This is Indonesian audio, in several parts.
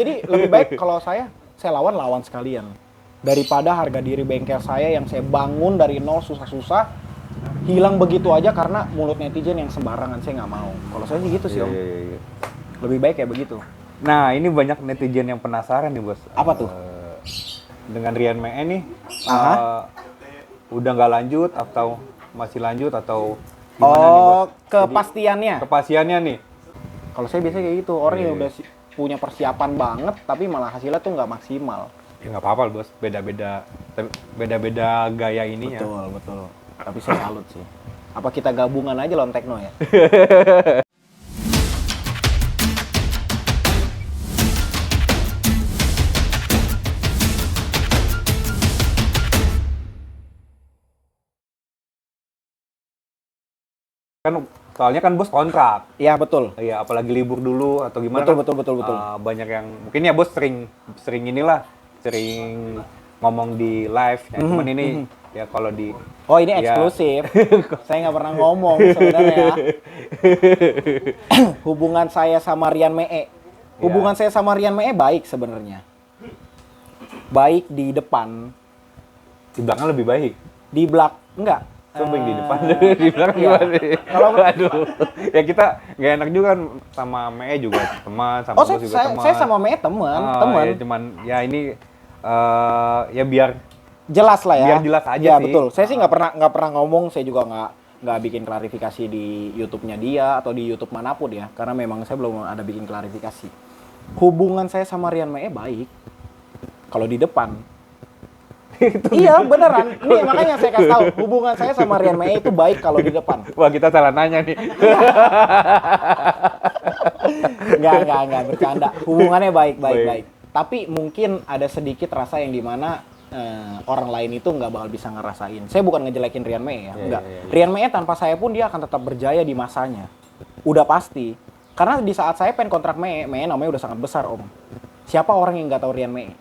Jadi lebih baik kalau saya lawan sekalian. Daripada harga diri bengkel saya yang saya bangun dari nol susah-susah hilang begitu aja karena mulut netizen yang sembarangan. Saya nggak mau. Kalau saya sih gitu sih, Om. Iya. Lebih baik kayak begitu. Nah, ini banyak netizen yang penasaran nih, Bos. Apa tuh? Dengan Rian Mee nih, Aha. udah nggak lanjut atau masih lanjut atau gimana nih, Bos? Kepastiannya. Kepastiannya nih. Kalau saya biasanya kayak gitu, orang yang Iya. udah punya persiapan banget tapi malah hasilnya tuh nggak maksimal. Ya nggak apa-apa, Bos. Beda-beda gaya ininya. Betul. Tapi saya salut sih. Apa kita gabungan aja lawan Tekno ya? Kan soalnya kan Bos kontrak. Iya, betul. Iya, apalagi libur dulu atau gimana? Betul. Banyak yang mungkin ya Bos sering ngomong di live. Ya, cuman ini ya kalau di Oh, ini ya, eksklusif. Saya nggak pernah ngomong sebenarnya. Hubungan saya sama Rian Mee. Hubungan saya sama Rian Mee baik sebenarnya. Baik di depan. di belakang lebih baik. Di enggak. Coba yang di depan, di belakang iya. gimana? Kalau aduh, ya kita nggak enak juga kan sama Mee juga teman, sama Bos juga teman. Saya sama Mee teman. Ya, cuman ya ini ya biar Jelas lah ya. Biar jelas aja ya, sih. Betul. Saya sih nggak pernah ngomong. Saya juga nggak bikin klarifikasi di YouTube-nya dia atau di YouTube manapun ya. Karena memang saya belum ada bikin klarifikasi. Hubungan saya sama Rian Mee baik. Kalau di depan. Iya beneran. Nih makanya saya kasih tahu. Hubungan saya sama Rian Mee itu baik kalau di depan. Wah, kita salah nanya nih. Enggak bercanda. Hubungannya baik. Tapi mungkin ada sedikit rasa yang dimana orang lain itu nggak bakal bisa ngerasain. Saya bukan ngejelekin Rian Mee ya, enggak. Rian Mee tanpa saya pun dia akan tetap berjaya di masanya. Udah pasti. Karena di saat saya pengen kontrak Mee namanya udah sangat besar, Om. Siapa orang yang nggak tahu Rian Mee?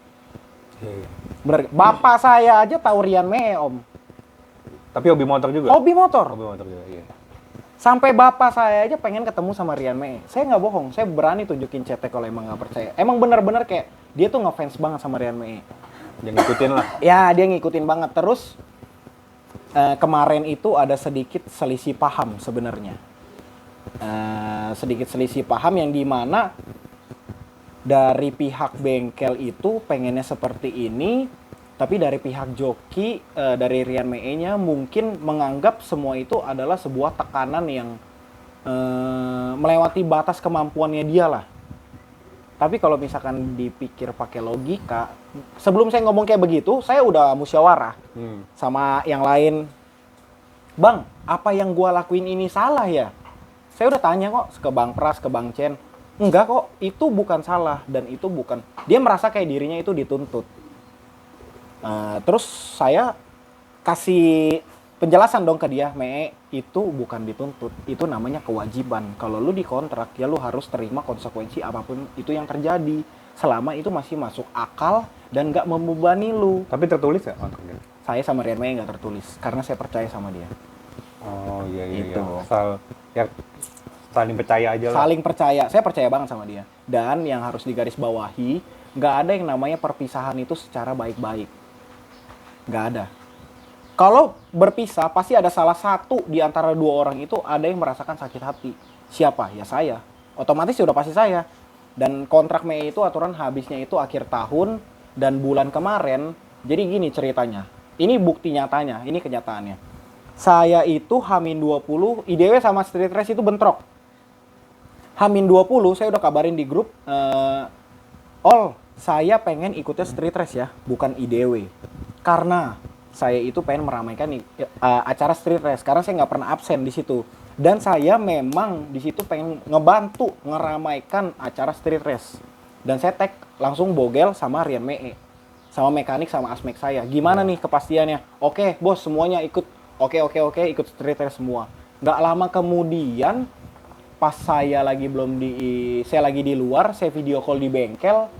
Bener. Bapak saya aja tahu Rian Mee, Om. Tapi hobi motor juga? Hobi motor juga, iya. Sampai bapak saya aja pengen ketemu sama Rian Mee. Saya nggak bohong, saya berani tunjukin cetek kalau emang nggak percaya. Emang bener-bener kayak dia tuh ngefans banget sama Rian Mee. Dia ngikutin lah. Ya, dia ngikutin banget. Terus kemarin itu ada sedikit selisih paham sebenarnya. Sedikit selisih paham yang dimana dari pihak bengkel itu pengennya seperti ini, tapi dari pihak joki, dari Rian Mee-nya mungkin menganggap semua itu adalah sebuah tekanan yang melewati batas kemampuannya dia lah. Tapi kalau misalkan dipikir pakai logika, sebelum saya ngomong kayak begitu, saya udah musyawarah sama yang lain. Bang, apa yang gua lakuin ini salah ya? Saya udah tanya kok ke Bang Pras, ke Bang Chen. Enggak kok, itu bukan salah dan itu bukan. Dia merasa kayak dirinya itu dituntut. Terus saya kasih penjelasan dong ke dia, Mee, itu bukan dituntut, itu namanya kewajiban. Kalau lu dikontrak, ya lu harus terima konsekuensi apapun itu yang terjadi. Selama itu masih masuk akal dan nggak membebani lu. Tapi tertulis nggak kontraknya? Saya sama Rian Mee nggak tertulis, karena saya percaya sama dia. Oh iya. Itu. Asal ya saling percaya aja lah. Saling percaya, saya percaya banget sama dia. Dan yang harus digarisbawahi, nggak ada yang namanya perpisahan itu secara baik-baik. Nggak ada. Kalau berpisah, pasti ada salah satu di antara dua orang itu ada yang merasakan sakit hati. Siapa? Ya saya. Otomatis sudah pasti saya. Dan kontrak Mei itu aturan habisnya itu akhir tahun dan bulan kemarin. Jadi gini ceritanya. Ini bukti nyatanya, ini kenyataannya. Saya itu H-20, IDW sama Street Race itu bentrok. H-20 saya udah kabarin di grup, saya pengen ikutnya Street Race ya, bukan IDW. Karena saya itu pengen meramaikan acara Street Race, karena saya nggak pernah absen di situ. Dan saya memang di situ pengen ngebantu ngeramaikan acara Street Race. Dan saya tag langsung Bogel sama Rian Mee, sama mekanik sama asmek saya. Gimana nih kepastiannya? Oke, bos semuanya ikut. Oke, ikut Street Race semua. Nggak lama kemudian, pas saya lagi di luar, saya video call di bengkel,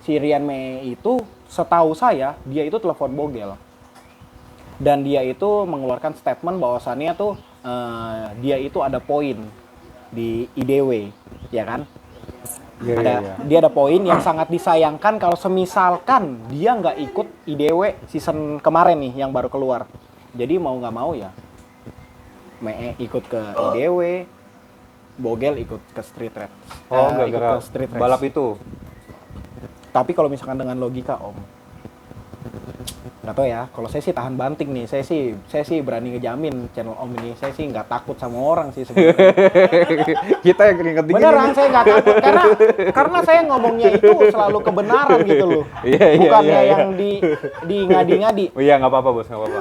si Rian Mee itu, setahu saya, dia itu telepon Bogel. Dan dia itu mengeluarkan statement bahwasannya tuh dia itu ada poin di IDW, ya kan? Dia ada poin yang sangat disayangkan kalau semisalkan dia nggak ikut IDW season kemarin nih yang baru keluar. Jadi mau nggak mau ya, Mee ikut ke IDW, Bogel ikut ke Street Race. Oh, Ikut gara-gara ke Street Race. balap itu. Tapi kalau misalkan dengan logika Om, nggak tahu ya. Kalau saya sih tahan banting nih. Saya sih berani ngejamin channel Om ini. Saya sih nggak takut sama orang sih sebenarnya. Kita yang keringet dingin. Beneran saya nggak takut karena saya ngomongnya itu selalu kebenaran gitu loh. Iya, Bukannya iya. yang di ngadi-ngadi. Oh iya, nggak apa-apa bos, nggak apa-apa.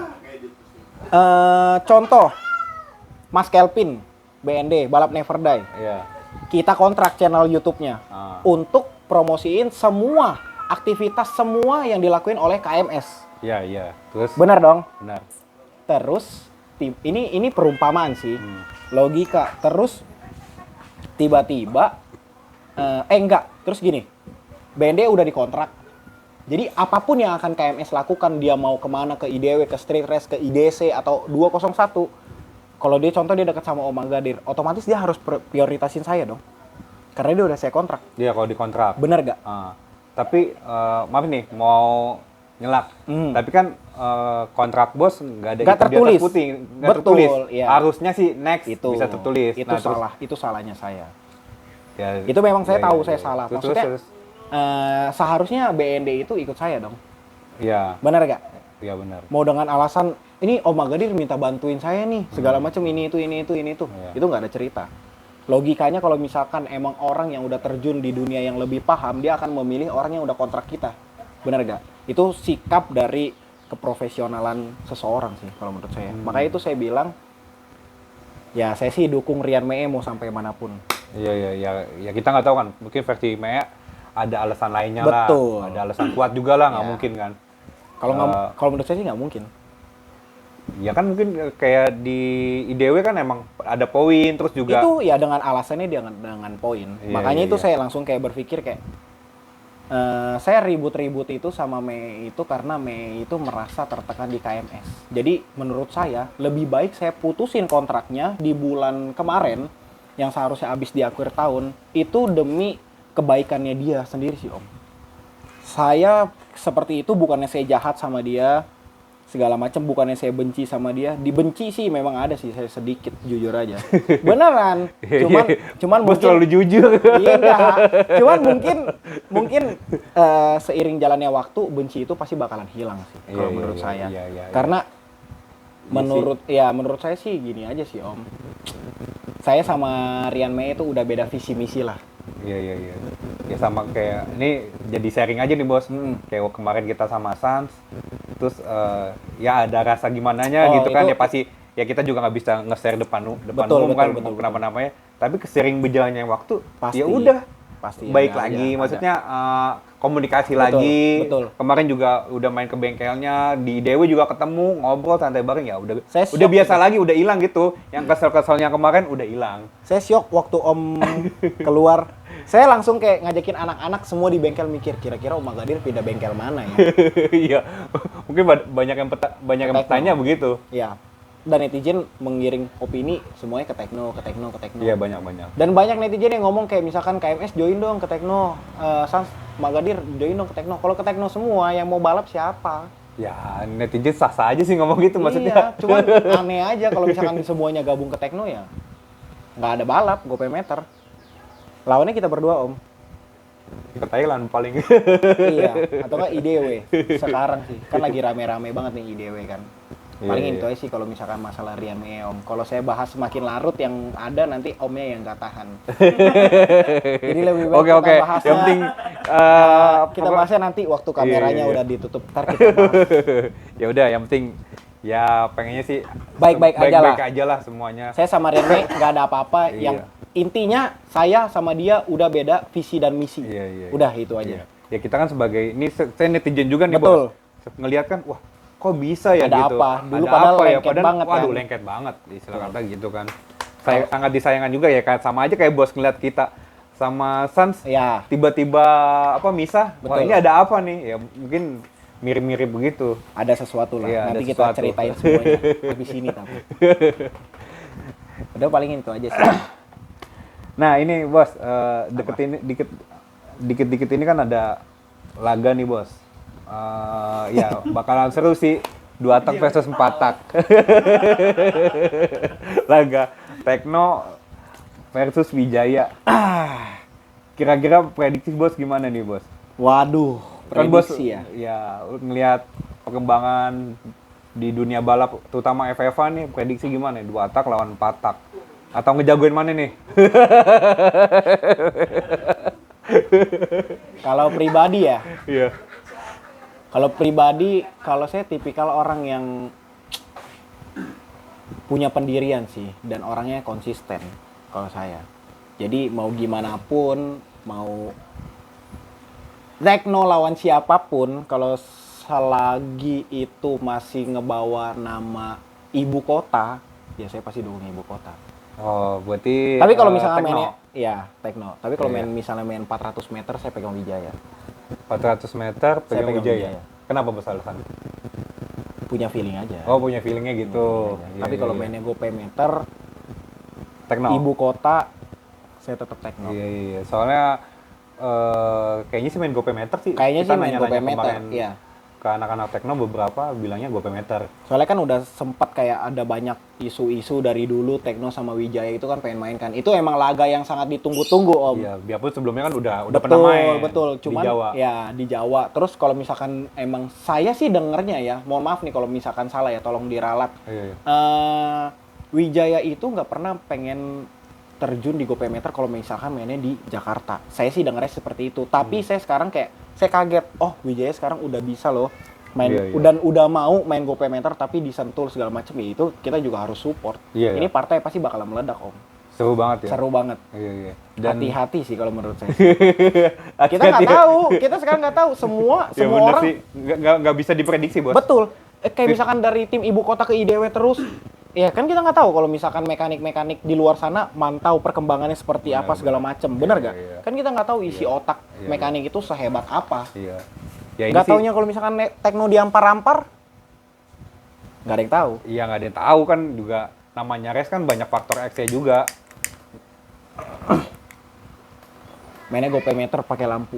Contoh, Mas Kelvin, BND, Balap Never Die. Iya. Kita kontrak channel YouTube-nya untuk promosiin semua aktivitas semua yang dilakuin oleh KMS. Iya. Terus? Benar dong? Benar. Terus ini perumpamaan sih, logika. Terus tiba-tiba enggak. Terus gini, BND udah dikontrak. Jadi apapun yang akan KMS lakukan, dia mau kemana, ke IDW, ke Street Race, ke IDC atau 201. Kalau dia contoh dia dekat sama Om Magadir, otomatis dia harus prioritasin saya dong. Karena dia udah saya kontrak. Iya, kalau dikontrak. Bener gak? Tapi maaf nih, mau nyelak. Tapi kan kontrak bos nggak ada Nggak itu di atas tertulis. putih, nggak Betul, tertulis. iya. Harusnya sih next Itu bisa tertulis. Itu Nah, salah, itu salahnya saya. Ya, Itu memang saya tahu saya iya. salah. Terus, Maksudnya terus. seharusnya BND itu ikut saya dong. Iya, Bener gak? iya benar. Mau dengan alasan ini Om Magadir minta bantuin saya nih segala macam ini itu. Iya. Itu nggak ada cerita. Logikanya kalau misalkan emang orang yang udah terjun di dunia yang lebih paham, dia akan memilih orang yang udah kontrak kita. Bener gak? Itu sikap dari keprofesionalan seseorang sih kalau menurut saya. Makanya itu saya bilang, ya saya sih dukung Rian Mee mau sampai manapun. Iya, kita nggak tahu kan. Mungkin versi Mea ada alasan lainnya Betul. lah. Ada alasan kuat juga lah, nggak Iya. mungkin kan. Kalau menurut saya sih nggak mungkin. Ya kan mungkin kayak di IDW kan emang ada poin terus juga. Itu ya dengan alasannya dia dengan poin. Iya, Makanya iya, itu iya. saya langsung kayak berpikir kayak saya ribut-ribut itu sama Mei itu karena Mei itu merasa tertekan di KMS. Jadi menurut saya lebih baik saya putusin kontraknya di bulan kemarin yang seharusnya habis di akhir tahun itu demi kebaikannya dia sendiri sih Om. Saya seperti itu bukannya saya jahat sama dia segala macam, bukannya saya benci sama dia. Dibenci sih memang ada sih, saya sedikit jujur aja. Beneran. Cuman Bos mungkin terlalu jujur. iya enggak. Cuman mungkin seiring jalannya waktu benci itu pasti bakalan hilang sih kalau menurut saya. Iya. Karena menurut saya sih gini aja sih Om. Saya sama Rian Mei itu udah beda visi misi lah. Iya. Ya sama kayak ini jadi sharing aja nih bos. Kayak kemarin kita sama Sans, terus ya ada rasa gimananya gitu kan itu- ya pasti ya kita juga nggak bisa nge-share depan Betul, umum kan betul. kenapa-napanya. Tapi kesering berjalannya waktu Pasti. ya udah Pasti baik ada lagi, aja, maksudnya komunikasi Betul, lagi. betul. Kemarin juga udah main ke bengkelnya, di Dewi juga ketemu, ngobrol santai bareng ya udah Saya udah shock biasa lagi, udah hilang gitu. Yang kesel-keselnya kemarin udah hilang. Saya syok waktu Om keluar. Saya langsung kayak ngajakin anak-anak semua di bengkel mikir kira-kira Om Magadir pindah bengkel mana ya? Iya. Mungkin banyak yang Tekno. bertanya begitu. Ya. Dan netizen mengiring opini semuanya ke tekno. Iya, banyak. Dan banyak netizen yang ngomong kayak misalkan KMS join dong ke tekno, Sans Magadir join dong ke tekno. Kalau ke tekno semua yang mau balap siapa? Ya, netizen sah-sah aja sih ngomong gitu maksudnya. Iya, cuman aneh aja kalau misalkan semuanya gabung ke tekno ya nggak ada balap, GoPay meter. Lawannya kita berdua Om. Ke Thailand paling. Iya, atau nggak IDW sekarang sih. Kan lagi rame-rame banget nih IDW kan. Paling Iya. itu aja sih kalau misalkan masalah Rian Mee Om. Kalau saya bahas semakin larut yang ada nanti Omnya yang nggak tahan. Jadi lebih baik Oke. kita bahasnya. Yang penting Kita bahasnya nanti waktu kameranya Iya. udah ditutup. Ntar kita bahas. ya udah, yang penting ya pengennya sih Baik-baik aja lah. baik aja lah semuanya. Saya sama Rian Mee nggak ada apa-apa. Iya. Yang intinya saya sama dia udah beda visi dan misi. Iya. Udah itu aja. Iya. Ya kita kan sebagai ini saya netizen juga nih Betul. bos. Ngelihat kan, wah kok bisa ya Ada gitu. apa? Dulu padahal lengket banget waduh, kan. lengket banget istilah kata gitu kan. Saya sangat disayangkan juga ya kan, sama aja kayak bos ngeliat kita sama Sans Ya. tiba-tiba misah. Wah, Betul. ini ada apa nih? Ya mungkin mirip-mirip begitu. Ada sesuatu lah. Iya, Nanti ada kita sesuatu. ceritain semuanya habis ini tapi. Udah paling itu aja sih. Nah, ini bos deket dikit-dikit ini kan ada laga nih bos. Ya bakalan seru sih, 2 tak versus 4 tak. Laga Tekno versus Wijaya. Kira-kira prediksi bos gimana nih bos? Waduh, Kan bos prediksi ya. ya ngelihat perkembangan di dunia balap terutama F1 nih, prediksi gimana nih? 2 tak lawan 4 tak. Atau ngejagoin mana nih? Kalau pribadi ya, Iya. kalau saya tipikal orang yang punya pendirian sih dan orangnya konsisten kalau saya. Jadi mau gimana pun, mau Tekno lawan siapapun, kalau selagi itu masih ngebawa nama ibu kota, ya saya pasti dukung ibu kota. Oh, berarti Tapi kalau misalnya Tekno. mainnya, ya Tekno. Tapi kalau Iya, iya. misalnya main 400 meter, saya pegang Wijaya. 400 meter pegang pegang Wijaya. Wijaya. Kenapa bos alasan? Punya feeling aja. Oh, punya feelingnya gitu. Iya, Tapi iya, kalau iya. mainnya GoPay meter, Tekno. ibu kota, saya tetap Tekno. Iya, iya. Soalnya kayaknya sih main GoPay meter sih. Kayaknya Kita sih main nanya-nanya GoPay meter, kemarin iya. Ke anak-anak Tekno beberapa bilangnya GoPay meter. Soalnya kan udah sempat kayak ada banyak isu-isu dari dulu Tekno sama Wijaya itu kan pengen main kan. Itu emang laga yang sangat ditunggu-tunggu Om. Iya, biarpun sebelumnya kan udah Betul, pernah main. betul. Cuman di Jawa. ya di Jawa. Terus kalau misalkan emang saya sih dengernya ya, mohon maaf nih kalau misalkan salah ya, tolong diralat. Iya, iya. Wijaya itu nggak pernah pengen terjun di GoPay meter kalau misalkan mainnya di Jakarta. Saya sih dengarnya seperti itu. Tapi saya sekarang kayak saya kaget. Oh, Wijaya sekarang udah bisa loh main Iya, iya. dan udah mau main GoPay meter tapi disentul segala macam ya, itu kita juga harus support. Iya, Ini iya. partai pasti bakal meledak Om. Seru banget ya. Seru banget. Iya, iya. Hati-hati sih kalau menurut saya. Kita Hati-hati nggak ya. tahu, kita sekarang nggak tahu. Semua Ya semua bener orang sih, nggak bisa diprediksi bos. betul. Kayak misalkan dari tim ibu kota ke IDW terus, ya kan kita nggak tahu kalau misalkan mekanik-mekanik di luar sana mantau perkembangannya seperti Benar, apa segala benar. macem, bener Iya, gak? iya. Kan kita nggak tahu isi Iya. otak Iya, mekanik itu sehebat apa. Iya. Ya ini Nggak sih, taunya kalau misalkan Tekno diampar-ampar, nggak ada yang tahu. iya nggak ada yang tahu kan juga, namanya race kan banyak faktor X-nya juga. Mainnya GoPay meter pakai lampu.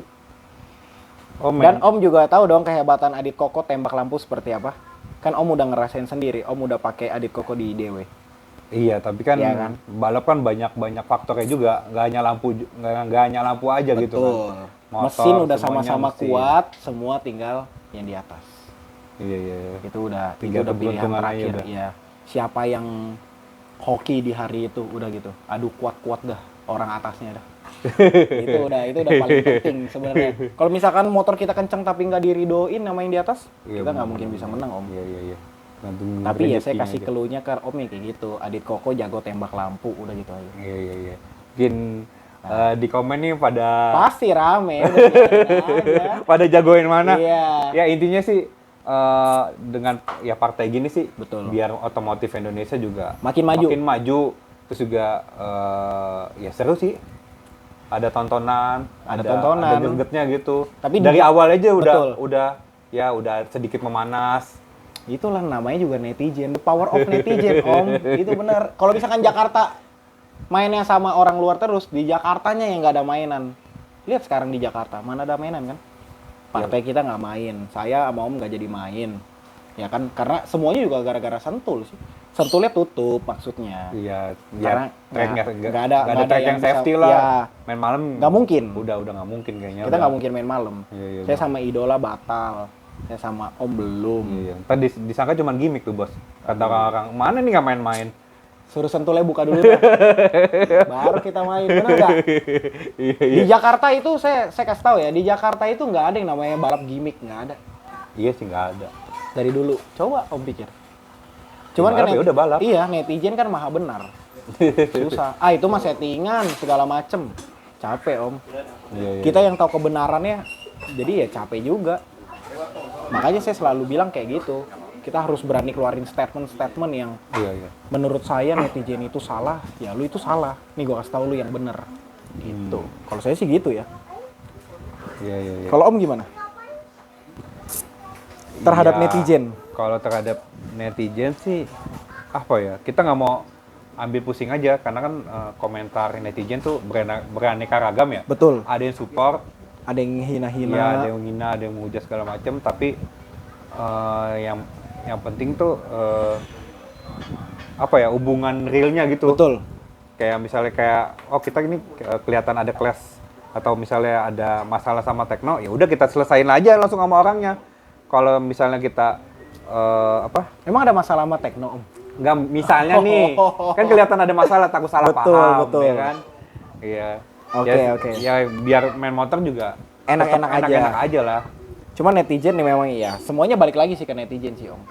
Oh, Dan Om juga tahu dong kehebatan Adit Koko tembak lampu seperti apa. Kan Om udah ngerasain sendiri, Om udah pakai Adit Koko di IDW. Iya, tapi kan, Iya kan? balap kan banyak faktornya juga, nggak hanya lampu, nggak hanya lampu aja gitu kan. Motor, Mesin udah semuanya sama-sama mesti. kuat, semua tinggal yang di atas. Iya, iya, iya. Itu udah Tinggal pilihan keberuntungan aja terakhir. udah. Iya. Siapa yang hoki di hari itu udah gitu. Aduh kuat-kuat dah orang atasnya dah. itu udah paling penting sebenarnya. Kalau misalkan motor kita kenceng tapi nggak diridoin sama yang di atas, Iya, kita nggak benar, mungkin benar. bisa menang Om. Iya, iya, iya. Gantung Tapi ya saya rezekinya kasih aja. clue-nya ke Om ya kayak gitu. Adit Koko jago tembak lampu, udah gitu aja. Iya, iya, iya. Mungkin di komen nih pada Pasti rame. Udah biarin aja. pada jagoin mana? Iya. Ya intinya sih dengan ya partai gini sih, Betul. biar otomotif Indonesia juga Makin maju. makin maju. Terus juga ya seru sih. Ada tontonan, Ada tontonan. ada gregetnya gitu. Tapi dari awal aja Betul. udah sedikit memanas. Itulah namanya juga netizen, the power of netizen Om. Itu benar. Kalau misalkan Jakarta mainnya sama orang luar terus, di Jakartanya yang nggak ada mainan. Lihat sekarang di Jakarta, mana ada mainan kan? Partai kita nggak main, saya sama Om nggak jadi main. Ya kan, karena semuanya juga gara-gara Sentul sih. Sentulnya tutup maksudnya. Iya, Karena tracknya nggak ada track yang bisa- safety lah. ya. Main malam Nggak mungkin. Udah nggak mungkin kayaknya. Kita udah. nggak mungkin main malam. Iya, iya, Saya udah. sama Idola batal. Saya sama Om belum. Iya, ntar disangka cuma gimmick tuh bos. Kata orang-orang, mana nih nggak main-main? Suruh Sentulnya buka dulu dah. Baru kita main, bener nggak? Iya, Di Jakarta itu saya kasih tahu ya, di Jakarta itu nggak ada yang namanya balap gimmick, nggak ada. Iya sih nggak ada. Dari dulu. Coba Om pikir. Cuman kan balap ya udah balap. Iya, netizen kan maha benar. Susah. Ah, itu mah settingan segala macem. Capek Om. Iya, iya. Kita yang tahu kebenarannya, jadi ya capek juga. Makanya saya selalu bilang kayak gitu. Kita harus berani keluarin statement-statement yang Iya, iya. menurut saya netizen itu salah, ya lu itu salah. Nih gua kasih tahu lu yang bener. Gitu. Kalau saya sih gitu ya. Iya, iya, iya. Kalau Om gimana? Terhadap Iya, netizen. Kalau terhadap netizen sih apa ya? Kita nggak mau ambil pusing aja karena kan komentar netizen tuh beraneka ragam ya. Betul. Ada yang support, Ada yang hina-hina. Iya, ada yang menghina, ada yang menghujat segala macam, tapi yang penting tuh apa ya, hubungan realnya gitu. Betul. Kayak misalnya kayak kita ini kelihatan ada clash atau misalnya ada masalah sama Tekno, ya udah kita selesain aja langsung sama orangnya. Kalau misalnya kita Emang ada masalah sama Tekno, Om? nggak, misalnya nih kan kelihatan ada masalah, takut salah paham, Betul. ya kan? Iya. Oke. Ya biar main motor juga Enak-enak tetap aja. enak aja lah. Cuma netizen nih memang iya. Semuanya balik lagi sih ke netizen sih, Om.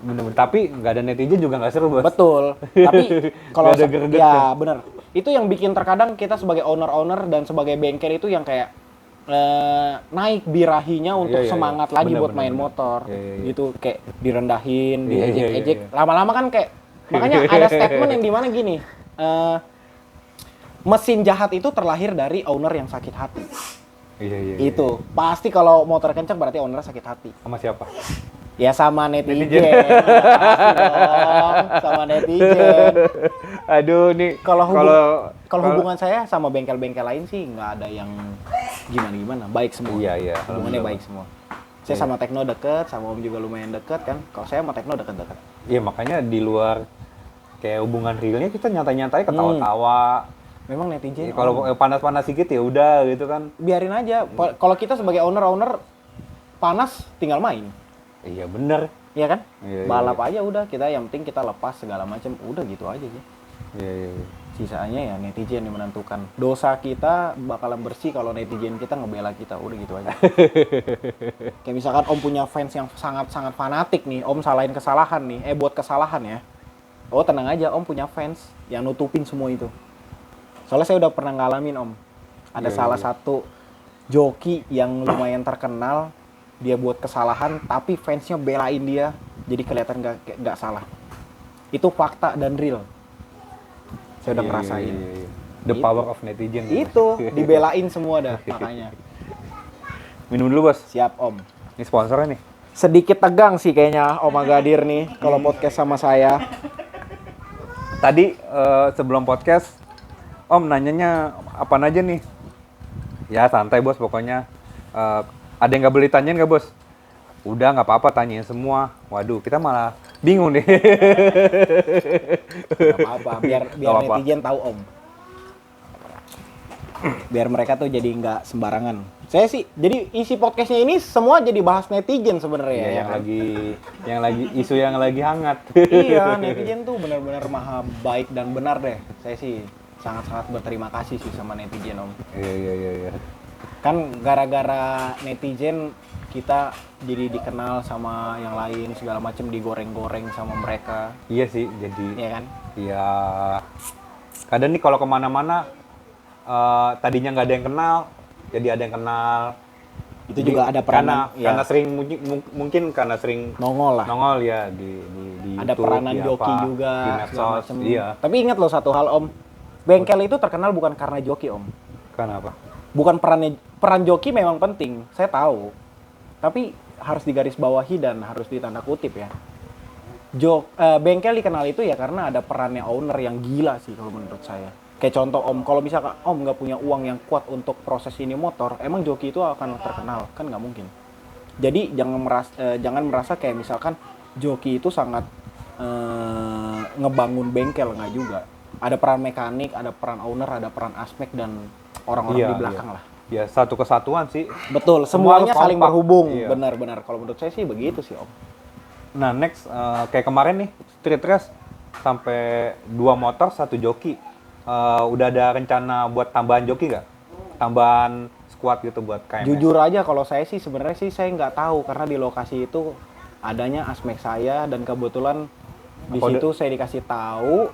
Bener-bener. Tapi nggak ada netizen juga nggak seru, Bos. Betul. Tapi kalau Nggak ada greget ya kan? bener. Itu yang bikin terkadang kita sebagai owner dan sebagai bengkel itu yang kayak naik birahinya untuk Iya. semangat lagi Bener, buat bener, main bener. motor. Iya. Gitu kayak direndahin, Iya. diejek-ejek. Lama-lama kan kayak makanya ada statement yang dimana gini. Mesin jahat itu terlahir dari owner yang sakit hati. Iya. Itu pasti kalau motor kencang berarti owner sakit hati. Sama siapa? Ya sama netizen. Pasti dong, sama netizen. Aduh, nih Kalau hubungan saya sama bengkel-bengkel lain sih nggak ada yang gimana-gimana, baik semua. Iya. Hubungannya baik semua. Saya sama Tekno deket, sama Om juga lumayan deket kan. Kalau saya sama Tekno deket-deket. Iya, makanya di luar kayak hubungan realnya kita nyantai-nyantai, ketawa-tawa. Memang netizen. Ya, kalau panas-panas dikit ya udah gitu kan. Biarin aja. Kalau kita sebagai owner panas tinggal main. Iya bener. Iya kan? Iya, Balap aja udah, kita yang penting kita lepas segala macam, udah gitu aja sih. Iya. Sisanya ya netizen yang menentukan. Dosa kita bakalan bersih kalau netizen kita ngebela kita, udah gitu aja. Kayak misalkan Om punya fans yang sangat-sangat fanatik nih, Om salahin kesalahan nih, buat kesalahan ya. Oh tenang aja, Om punya fans yang nutupin semua itu. Soalnya saya udah pernah ngalamin, Om. Ada salah satu joki yang lumayan terkenal, dia buat kesalahan, tapi fansnya belain dia, jadi kelihatan nggak salah. Itu fakta dan real. Saya udah ngerasain. Iya. The power of netizen. Itu dibelain semua dah makanya. Minum dulu, Bos. Siap, Om. Ini sponsornya nih. Sedikit tegang sih kayaknya Om Agadir nih kalau podcast sama saya. Tadi sebelum podcast Om nanyanya apa aja nih? Ya santai, Bos, pokoknya. Ada yang nggak boleh tanyain nggak, Bos? Udah, nggak apa-apa, tanyain semua. Waduh, kita malah bingung nih. Gak apa-apa, biar Nggak apa-apa. netizen tahu, Om. Biar mereka tuh jadi nggak sembarangan. Saya sih, jadi isi podcastnya ini semua jadi bahas netizen sebenarnya Iya, ya. yang lagi isu yang lagi hangat. Iya, netizen tuh benar-benar maha baik dan benar deh. Saya sih sangat-sangat berterima kasih sih sama netizen, Om. Iya. Kan gara-gara netizen kita jadi dikenal sama yang lain segala macam, digoreng-goreng sama mereka, Iya sih, jadi ya kan? ya kadang nih kalau kemana-mana tadinya nggak ada yang kenal, jadi ada yang kenal. Itu juga ada peranan, karena ya. sering mungkin karena sering Nongol lah. nongol ya di Ada YouTube, peranan di joki apa, juga di segala medsos. macem. Iya. Tapi ingat loh satu hal, Om, bengkel itu terkenal bukan karena joki, Om. Kenapa? Bukan peran joki memang penting, saya tahu. Tapi harus digarisbawahi dan harus ditanda kutip ya. Bengkel dikenal itu ya karena ada perannya owner yang gila sih kalau menurut saya. Kayak contoh, Om, kalau misalkan Om nggak punya uang yang kuat untuk proses ini motor, emang joki itu akan terkenal? Kan nggak mungkin. Jadi jangan merasa kayak misalkan joki itu sangat ngebangun bengkel, nggak juga. Ada peran mekanik, ada peran owner, ada peran aspek dan orang-orang di belakang lah. Ya satu kesatuan sih. Betul, Semua semuanya harus saling kompak. berhubung. Iya. Benar-benar. Kalau menurut saya sih begitu sih, Om. Nah next kayak kemarin nih street race sampai 2 motor 1 joki. Udah ada rencana buat tambahan joki nggak? Tambahan squad gitu buat KMS? Jujur aja kalau saya sih sebenarnya sih saya nggak tahu karena di lokasi itu adanya asmek saya dan kebetulan di situ saya dikasih tahu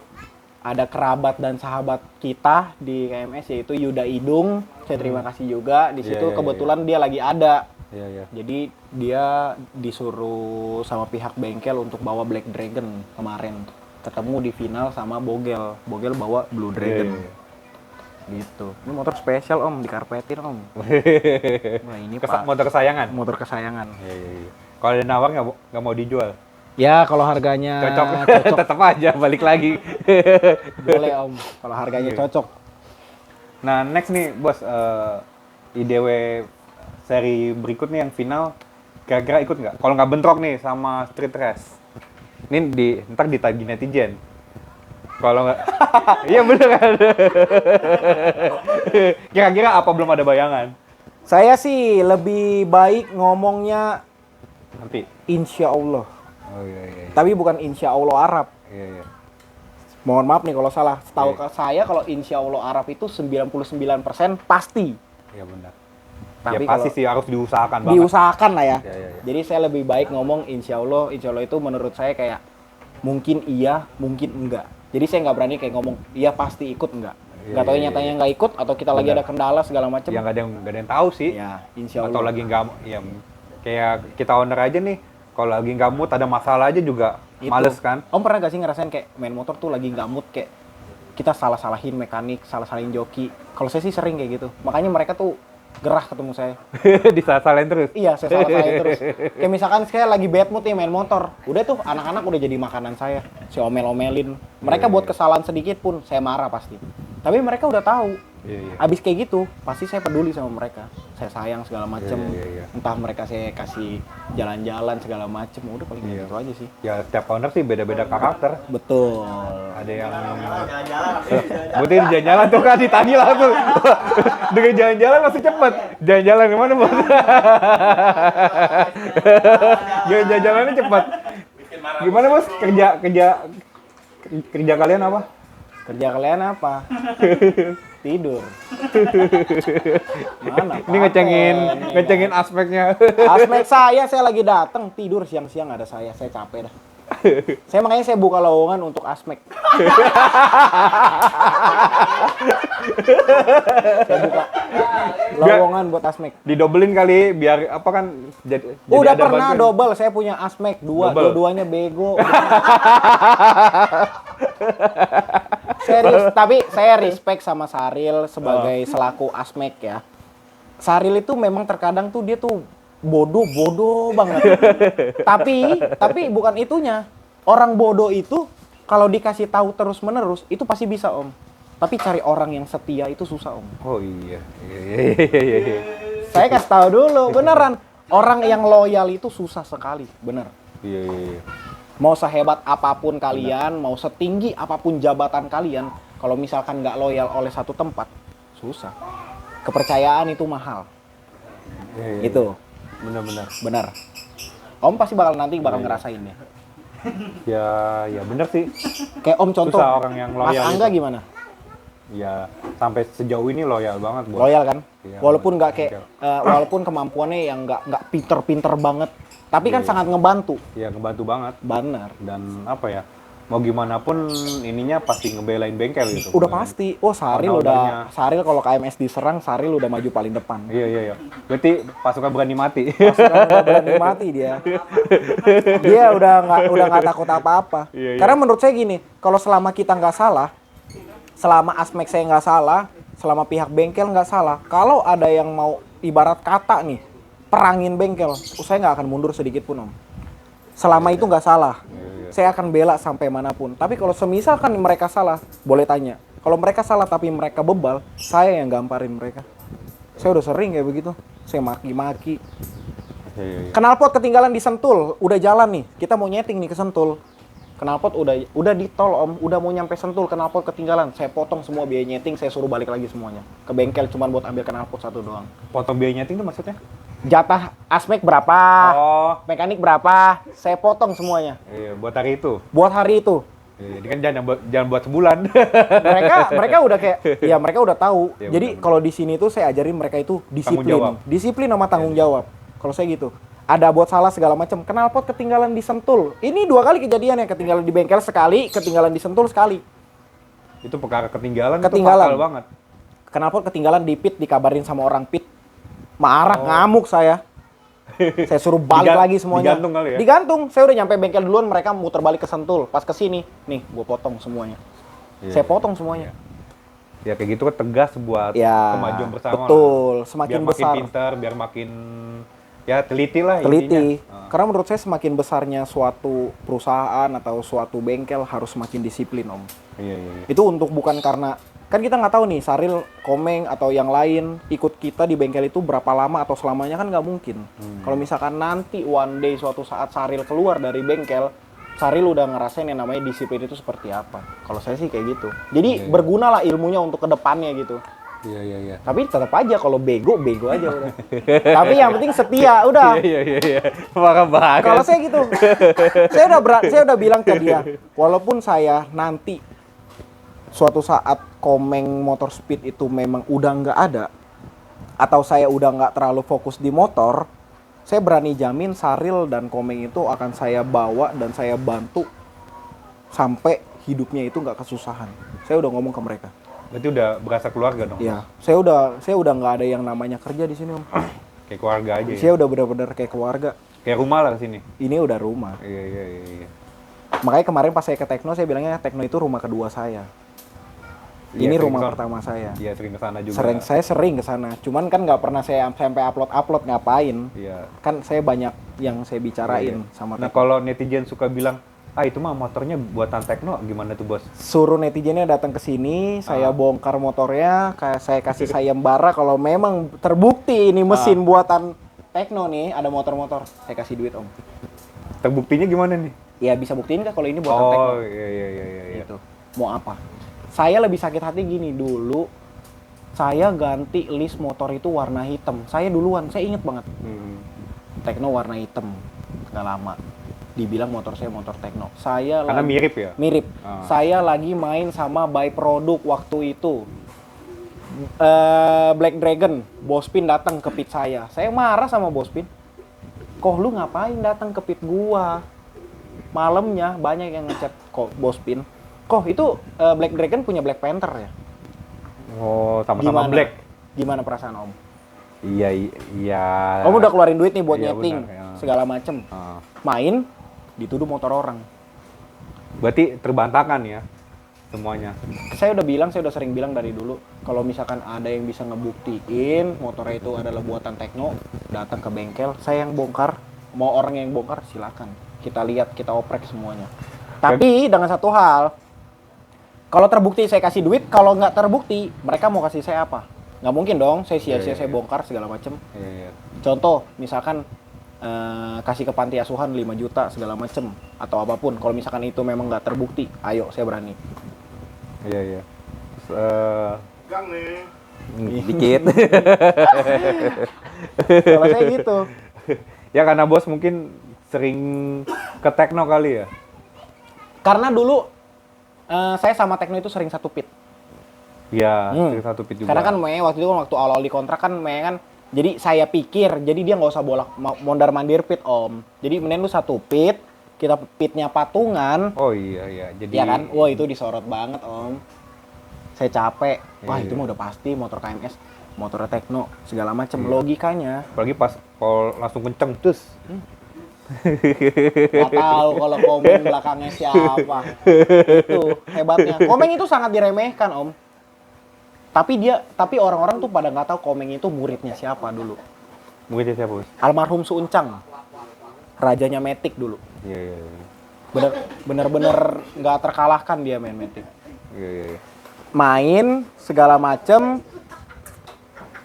ada kerabat dan sahabat kita di KMS yaitu Yuda Idung. Saya terima kasih juga di situ Iya. kebetulan dia lagi ada. Iya. Jadi dia disuruh sama pihak bengkel untuk bawa Black Dragon kemarin. Ketemu di final sama Bogel. Bogel bawa Blue Dragon. Iya. Gitu. Ini motor spesial, Om, dikarpetin, Om. Wah, ini Pak, Motor kesayangan? motor kesayangan. Iya. Kalau ada nawar nggak mau dijual? Ya, kalau harganya Cocok. Tetap aja balik lagi. boleh, Om. Kalau harganya cocok. Nah next nih, Bos, IDW seri berikutnya yang final, kira-kira ikut nggak? Kalau nggak bentrok nih sama Street Race. Ini ntar ditagih netizen. Kalau nggak, iya bener kan? Kira-kira apa belum ada bayangan? Saya sih lebih baik ngomongnya Nanti. insya Allah. Oh iya. Tapi bukan insya Allah Arab. Iya. Mohon maaf nih kalau salah. Setahu Iya. saya kalau insya Allah Arab itu 99% pasti. Iya benar. Tapi Ya pasti kalau sih harus diusahakan banget. diusahakan lah ya. Iya. Jadi saya lebih baik ngomong insya Allah. Insya Allah itu menurut saya kayak mungkin iya, mungkin enggak. Jadi saya nggak berani kayak ngomong iya pasti ikut enggak. Iya, Nggak tahu iya, nyatanya nggak ikut atau kita lagi Benar. ada kendala segala macam. Ya nggak ada yang tahu sih. Ya, insya Allah. Atau lagi nggak, ya kayak kita owner aja nih. Kalau lagi nggak mood ada masalah aja juga Itu. males kan? Om pernah gak sih ngerasain kayak main motor tuh lagi nggak mood kayak kita salah-salahin mekanik, salah-salahin joki. Kalau saya sih sering kayak gitu. Makanya mereka tuh gerah ketemu saya. Disalahin terus. Iya, saya salah-salahin terus. Kayak misalkan saya lagi bad mood nih main motor. Udah tuh anak-anak udah jadi makanan saya. Saya omel-omelin. Mereka buat kesalahan sedikit pun saya marah pasti. Tapi mereka udah tahu. Iya. Abis kayak gitu, pasti saya peduli sama mereka. Saya sayang segala macem. Iya. Entah mereka saya kasih jalan-jalan segala macem. Udah paling Iya. gitu aja sih. Ya setiap owner sih beda-beda karakter. Betul. Ada yang Butir jalan-jalan tuh kan ditagih langsung. Dengan jalan-jalan masih cepet. Jalan-jalan kemana bos? Jalan-jalannya cepet. Gimana bos? Kerja kalian apa? Kerja kalian apa? Tidur. Mana? Ini ngecengin aspeknya. Aspek saya lagi datang tidur siang-siang ada saya capek dah. Makanya saya buka lowongan untuk Asmek. Saya buka lowongan buat Asmek. Didobelin kali biar apa kan jadi Udah ada pernah bantuan. double, saya punya Asmek 2, Double. dua-duanya bego. Tapi saya respect sama Saril sebagai selaku Asmek ya. Saril itu memang terkadang tuh dia tuh bodoh banget. tapi bukan itunya. Orang bodoh itu kalau dikasih tahu terus-menerus itu pasti bisa, Om. Tapi cari orang yang setia itu susah, Om. Oh iya. Saya kasih tahu dulu, beneran. Orang yang loyal itu susah sekali, bener. Iya. Mau sehebat apapun kalian, mau setinggi apapun jabatan kalian, kalau misalkan nggak loyal oleh satu tempat, susah. Kepercayaan itu mahal. Iya. Itu, Benar-benar. bener. Om pasti bakal ngerasain ya. Ya benar sih. Kayak Om contoh, Susah orang yang Mas loyal Angga itu. gimana? Ya sampai sejauh ini loyal banget buat. Loyal kan? Iya, Walaupun nggak kayak, loyal. walaupun kemampuannya yang nggak pinter-pinter banget, tapi kan Iya. sangat ngebantu. Ya ngebantu banget. Bener. Dan apa ya? Mau gimana pun ininya pasti ngebelain bengkel gitu. Udah pasti. Oh Saril Owner-ownernya. Saril kalau KMS diserang, Saril udah maju paling depan. Iya. Berarti pasukan berani mati. Pasukan udah berani mati dia. Dia udah nggak takut apa-apa. Iya. Karena menurut saya gini, kalau selama kita nggak salah, selama Asmek saya nggak salah, selama pihak bengkel nggak salah, kalau ada yang mau ibarat kata nih, perangin bengkel, saya nggak akan mundur sedikit pun, Om. Selama itu nggak salah, saya akan bela sampai manapun. Tapi kalau semisalkan mereka salah, boleh tanya. Kalau mereka salah tapi mereka bebal, saya yang gamparin mereka. Saya udah sering kayak begitu. Saya maki-maki. Iya. Knalpot ketinggalan di Sentul, udah jalan nih. Kita mau nyeting nih ke Sentul. Knalpot udah di tol, Om, udah mau nyampe Sentul, knalpot ketinggalan. Saya potong semua biaya nyeting, saya suruh balik lagi semuanya. Ke bengkel cuman buat ambil knalpot satu doang. Potong biaya nyeting itu maksudnya? Jatah Asmek berapa? Oh. Mekanik berapa? Saya potong semuanya. Iya, buat hari itu. Buat hari itu. Iya, ini kan jangan buat sebulan. Mereka udah kayak ya mereka udah tahu. Ya, Jadi benar-benar. kalau di sini tuh saya ajarin mereka itu Tanggung jawab. disiplin. Disiplin sama tanggung jawab. Kalau saya gitu. Ada buat salah segala macam. Knalpot ketinggalan di Sentul. Ini 2 kali kejadian ya, ketinggalan di bengkel sekali, ketinggalan di Sentul sekali. Itu perkara ketinggalan. Itu Ketinggalan. fatal banget. Knalpot ketinggalan di pit, dikabarin sama orang pit. Marah, ngamuk saya. Saya suruh balik lagi semuanya. Digantung kali ya? Digantung. Saya udah nyampe bengkel duluan, mereka muter balik ke Sentul. Pas ke sini, nih gue potong semuanya. Iya. Saya potong semuanya. Ya kayak gitu kan tegas buat Ya, kemajuan bersama. betul. Lah. Semakin biar besar. makin pintar, biar makin ya teliti lah Teliti. intinya. Karena menurut saya semakin besarnya suatu perusahaan atau suatu bengkel harus semakin disiplin, Om. Iya. Itu untuk bukan karena Kan kita nggak tahu nih Saril, Komeng atau yang lain ikut kita di bengkel itu berapa lama atau selamanya kan nggak mungkin. Kalau misalkan nanti one day suatu saat Saril keluar dari bengkel, Saril udah ngerasain yang namanya disiplin itu seperti apa. Kalau saya sih kayak gitu. Jadi bergunalah ilmunya untuk kedepannya gitu. Iya. Tapi tetap aja kalau bego aja udah. Tapi yang penting setia udah. Iya. Maka banget. Kalau saya gitu, saya udah bilang ke dia, walaupun saya nanti suatu saat Komeng Motor Speed itu memang udah nggak ada, atau saya udah nggak terlalu fokus di motor, saya berani jamin Saril dan Komeng itu akan saya bawa dan saya bantu sampai hidupnya itu nggak kesusahan. Saya udah ngomong ke mereka. Berarti udah berasa keluarga dong? Iya, saya udah nggak ada yang namanya kerja di sini, Om. Kayak keluarga aja Saya ya? udah benar-benar kayak keluarga. Kayak rumah lah sini? Ini udah rumah. Iya. Makanya kemarin pas saya ke Tekno, saya bilangnya Tekno itu rumah kedua saya. Iya, Ini sering rumah kesana. pertama saya. Iya, sering kesana juga. Saya sering ke sana. Cuman kan nggak pernah saya sampai upload ngapain. Iya. Kan saya banyak yang saya bicarain Iya. sama Nah, Tekno. kalau netizen suka bilang, itu mah motornya buatan Tekno, gimana tuh, Bos? Suruh netizennya datang ke sini, saya bongkar motornya, kayak saya kasih sayembara kalau memang terbukti ini mesin buatan Tekno nih, ada motor-motor, saya kasih duit, Om. Terbuktinya gimana nih? Ya bisa buktiin nggak kalau ini buatan Tekno? Oh, iya. Gitu. Mau apa? Saya lebih sakit hati gini, dulu saya ganti list motor itu warna hitam. Saya duluan, saya inget banget. Tekno warna hitam, nggak lama. Dibilang motor saya motor Tekno. Karena mirip ya? Mirip. Ah. Saya lagi main sama by produk waktu itu. Black Dragon, Bospin datang ke pit saya. Saya marah sama Bospin. Kok lu ngapain datang ke pit gua? Malamnya banyak yang ngechat kok Bospin. Kok itu Black Dragon punya Black Panther ya? Oh, sama-sama black. Gimana perasaan Om? Iya. Om udah keluarin duit nih buat Iya, nyeting benar, ya. segala macem. Ah. Main dituduh motor orang. Berarti terbantahkan ya semuanya. Saya udah sering bilang dari dulu, kalau misalkan ada yang bisa ngebuktiin motornya itu adalah buatan Tekno, datang ke bengkel, saya yang bongkar. Mau orang yang bongkar silakan. Kita lihat, kita oprek semuanya. Tapi dengan satu hal, kalau terbukti saya kasih duit, kalau nggak terbukti, mereka mau kasih saya apa? Nggak mungkin dong, saya sia-sia saya bongkar segala macem. Iya. Contoh, misalkan kasih ke panti asuhan 5 juta segala macem atau apapun. Kalau misalkan itu memang nggak terbukti, ayo saya berani. Iya. Gang nih. Dikit. Kalau saya gitu. Ya karena bos mungkin sering ke Tekno kali ya. Karena dulu saya sama Tekno itu sering satu pit. Iya, sering satu pit juga. Karena kan waktu itu waktu awal-awal dikontrak kan kan jadi saya pikir, jadi dia nggak usah mondar-mandir pit, Om. Jadi mending lu satu pit, kita pitnya patungan. Oh iya. Jadi Ya kan? Wah, itu disorot banget, Om. Saya capek. Wah, Iya. itu mah udah pasti motor KMS, motor Tekno, segala macam. Logikanya. apalagi pas kalau langsung kenceng terus. Nggak tahu kalau Komeng belakangnya siapa. Itu hebatnya. Komeng itu sangat diremehkan, Om. Tapi orang-orang tuh pada nggak tahu Komeng itu muridnya siapa dulu. Mungkin siapa bos? Almarhum Suuncang, rajanya Matic dulu. Iya. Bener-bener nggak terkalahkan dia main Matic. Iya. Main segala macem.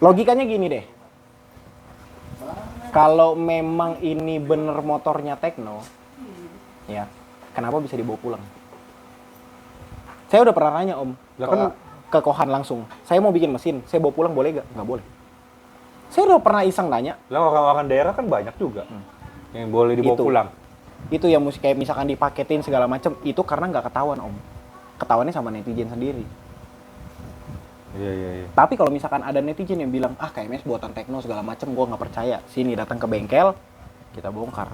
Logikanya gini deh. Kalau memang ini bener motornya Tekno, ya kenapa bisa dibawa pulang? Saya udah pernah nanya, Om. Lah kan- ke Kohan langsung. Saya mau bikin mesin, saya bawa pulang boleh nggak? Nggak boleh. Saya udah pernah iseng nanya. Lah orang-orang daerah kan banyak juga yang boleh dibawa Itu. pulang. Itu yang mesti kayak misalkan dipaketin segala macem, itu karena nggak ketahuan, Om. Ketahuannya sama netizen sendiri. Iya. Tapi kalau misalkan ada netizen yang bilang, KMS buatan Tekno segala macem, gua nggak percaya. Sini datang ke bengkel, kita bongkar.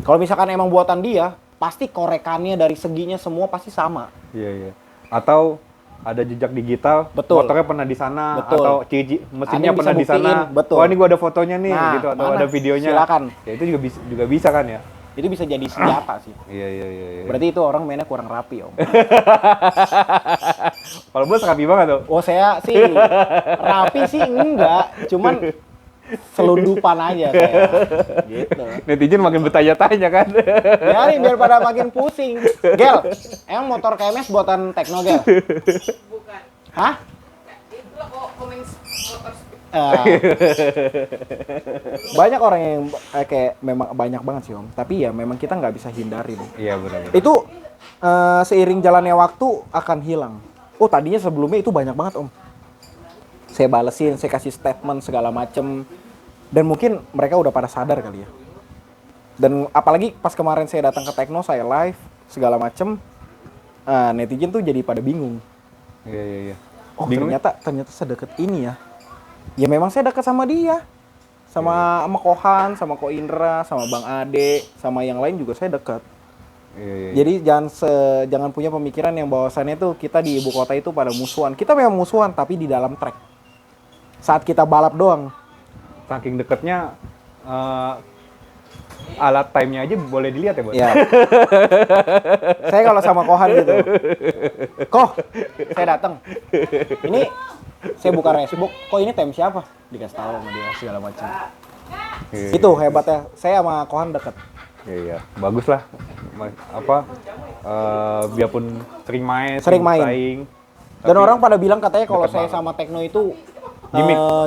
Kalau misalkan emang buatan dia, pasti korekannya dari seginya semua pasti sama. Iya. Atau ada jejak digital, Betul. motornya pernah di sana, Betul. atau cici mesinnya Ada yang pernah bisa di sana. buktiin, betul. Wah ini gua ada fotonya nih, Nah, gitu, atau mana? ada videonya. Silakan. Ya itu juga bisa kan ya? Itu bisa jadi senjata sih. Iya. Berarti itu orang mainnya kurang rapi, Om. Kalau bos rapi banget tuh. Oh, saya sih rapi sih enggak, cuman selundupan aja saya. Gitu. Netizen makin bertanya-tanya kan. Biarin biar pada makin pusing. Gel, emang motor KMS buatan Tekno, Gel? Bukan. Hah? Banyak orang yang kayak memang banyak banget sih Om. Tapi ya memang kita nggak bisa hindarin. Iya benar. Itu seiring jalannya waktu akan hilang. Oh tadinya sebelumnya itu banyak banget Om. Saya balesin, saya kasih statement segala macem. Dan mungkin mereka udah pada sadar kali ya. Dan apalagi pas kemarin saya datang ke Tekno, saya live segala macem. Netizen tuh jadi pada bingung. Iya. Oh ternyata sedekat ini ya. Ya memang saya dekat sama dia. Sama Kohan, sama Ko Indra, sama Bang Ade, sama yang lain juga saya dekat. Iya. Jadi jangan punya pemikiran yang bahwasannya tuh kita di ibu kota itu pada musuhan. Kita memang musuhan tapi di dalam track. Saat kita balap doang. Saking deketnya alat time-nya aja boleh dilihat ya, Bos? Iya. Saya kalau sama Kohan gitu. Koh, saya datang. Ini saya buka Facebook, kok ini time siapa? Dikasih tahu sama dia segala macam. Iya. Itu hebatnya. Saya sama Kohan deket. Iya, bagus lah. Biarpun sering main, Sering main. saing. Dan Tapi orang pada bilang katanya kalau deket saya banget. sama Tekno itu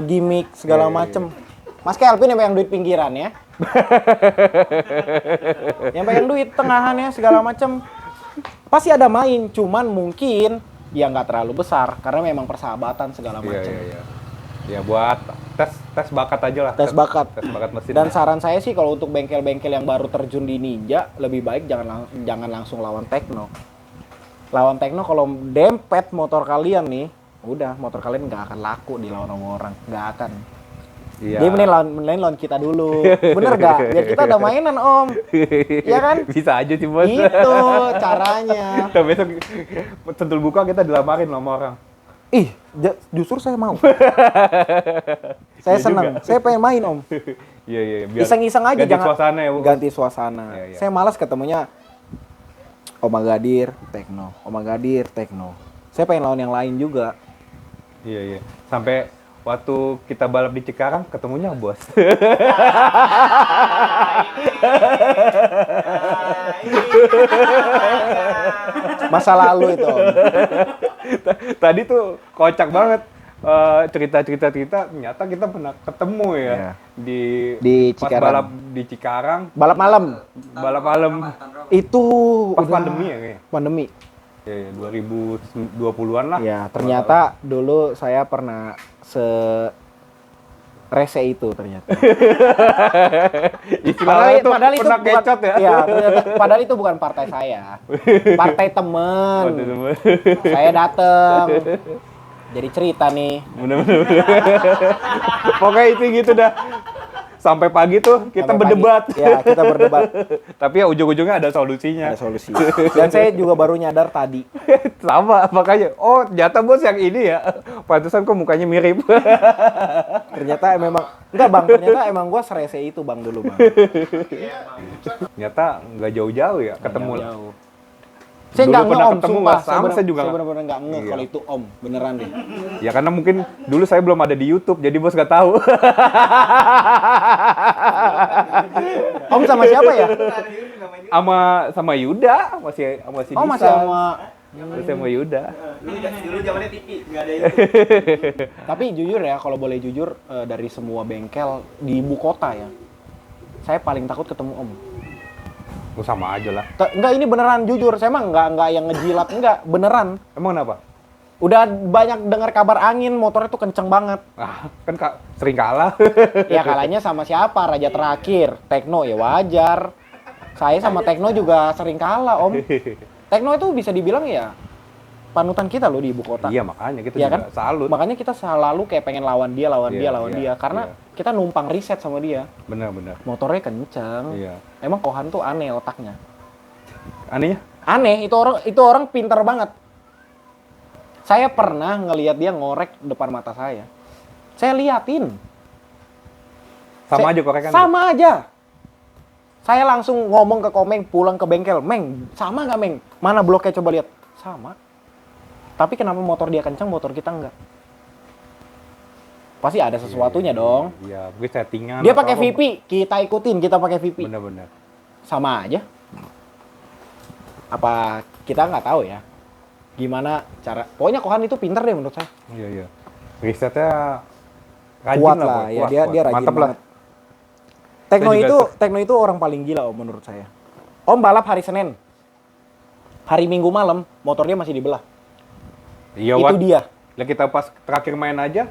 Gimmick. segala Iya. macem. Mas Kelvin yang pegang duit pinggiran ya. Yang pegang duit tengahannya segala macem. Pasti ada main, cuman mungkin ya nggak terlalu besar karena memang persahabatan segala macem. Iya. Ya buat tes bakat aja lah. Tes bakat. Tes bakat mesin. Dan saran saya sih kalau untuk bengkel-bengkel yang baru terjun di Ninja, lebih baik jangan langsung lawan Tekno. Lawan Tekno kalau dempet motor kalian nih, udah motor kalian nggak akan laku dilawan sama orang, nggak akan. Iya. Dia mending lawan kita dulu, bener gak? Biar kita ada mainan Om, Iya kan? Bisa aja sih, Bos. Itu caranya. Kita besok sentul buka kita dilamarin sama orang. Ih, justru saya mau. Saya Iya senang, juga. saya pengen main Om. Iya. Biar Iseng-iseng aja ganti suasana ya, Bos. Ganti suasana. Iya. Saya malas ketemunya Om Agadir, Tekno. Om Agadir, Tekno. Saya pengen lawan yang lain juga. Iya. Sampai waktu kita balap di Cikarang ketemunya Bos. Masa lalu itu Om. Tadi tuh kocak banget. Cerita ternyata kita pernah ketemu ya Iya. di pas Cikarang. balap di Cikarang, Balap malam. balap malam Itu pas udah pandemi ya kayaknya. Pandemi. Ya, 2020-an lah. Ya, ternyata dulu saya pernah rese itu ternyata. Istilahnya tuh itu pernah bukan, kecot ya. Iya, padahal itu bukan partai saya. Partai temen. Waduh, temen. Saya dateng. Jadi cerita nih. Bener-bener. Pokoknya itu gitu dah. Sampai pagi tuh kita Sampai berdebat. pagi. Ya, kita berdebat. Tapi ya ujung-ujungnya ada solusinya. Ada solusi. Dan saya juga baru nyadar tadi. Sama, makanya. Oh, ternyata Bos yang ini ya. Pantesan kok mukanya mirip. Ternyata memang enggak Bang, ternyata emang gua serese itu Bang dulu Bang. Ternyata nggak jauh-jauh ya ketemu. Jauh. Saya Dulu nggak pernah nge-om, ketemu, sumpah. nggak sama, saya juga Saya nggak. benar-benar nggak nge Iya. kalau itu Om, beneran deh. Ya karena mungkin dulu saya belum ada di YouTube, jadi Bos nggak tahu. Om sama siapa ya? sama Yuda, masih Oh Disan. masih sama. Masih sama Yuda. Dulu zamannya TV, nggak ada itu. Tapi jujur ya, kalau boleh jujur dari semua bengkel di ibu kota ya, saya paling takut ketemu Om. Oh, sama aja lah. Enggak, ini beneran jujur. Saya mah enggak yang ngejilat, enggak, beneran. Emang kenapa? Udah banyak dengar kabar angin, motornya tuh kenceng banget. Ah, kan sering kalah. Ya kalahnya sama siapa? Raja terakhir, Tekno ya wajar. Saya sama Tekno juga sering kalah Om. Tekno itu bisa dibilang ya panutan kita loh di ibu kota. Iya, makanya kita Iya juga kan? salut. Makanya kita selalu kayak pengen lawan dia, Iya, dia. Karena kita numpang riset sama dia. Benar-benar. Motornya kenceng. Iya. Emang Kohan tuh aneh otaknya. Anehnya? Aneh, itu orang pintar banget. Saya pernah ngelihat dia ngorek depan mata saya. Saya liatin. Sama aja korekan. Sama aja. Saya langsung ngomong ke Komeng, pulang ke bengkel. Meng, sama nggak Meng? Mana bloknya coba lihat. Sama. Tapi kenapa motor dia kencang, motor kita enggak? Pasti ada sesuatunya dong. Iya, mungkin settingan. Dia atau pakai apa. VP, kita ikutin, kita pakai VP. gimana cara. Pokoknya Kohan itu pinter deh menurut saya. Iya. Risetnya rajin Kuat lah, lah, Boy. ya Kuat, dia kuat. rajin Mantep banget. lah. Tekno itu orang paling gila Om menurut saya. Om balap hari Senin. Hari Minggu malam motornya masih dibelah. Iya, Itu Wat. dia. Lah kita pas terakhir main aja,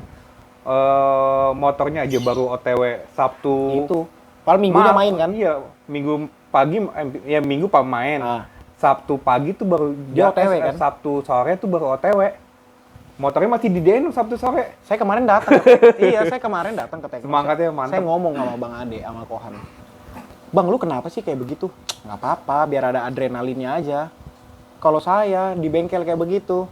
motornya aja baru OTW Sabtu. Itu. Paling minggunya main kan? Iya, minggu pagi, ya minggu pak main. Ah. Sabtu pagi tuh baru Dia OTW kan? Sabtu sore tuh baru OTW. Motornya masih di Denu Sabtu sore. Saya kemarin datang. Iya, saya kemarin datang ke Tekno. Semangatnya mantap. Saya ngomong sama Bang Ade, sama Kohan. Bang, lu kenapa sih kayak begitu? Nggak apa-apa, biar ada adrenalinnya aja. Kalau saya di bengkel kayak begitu,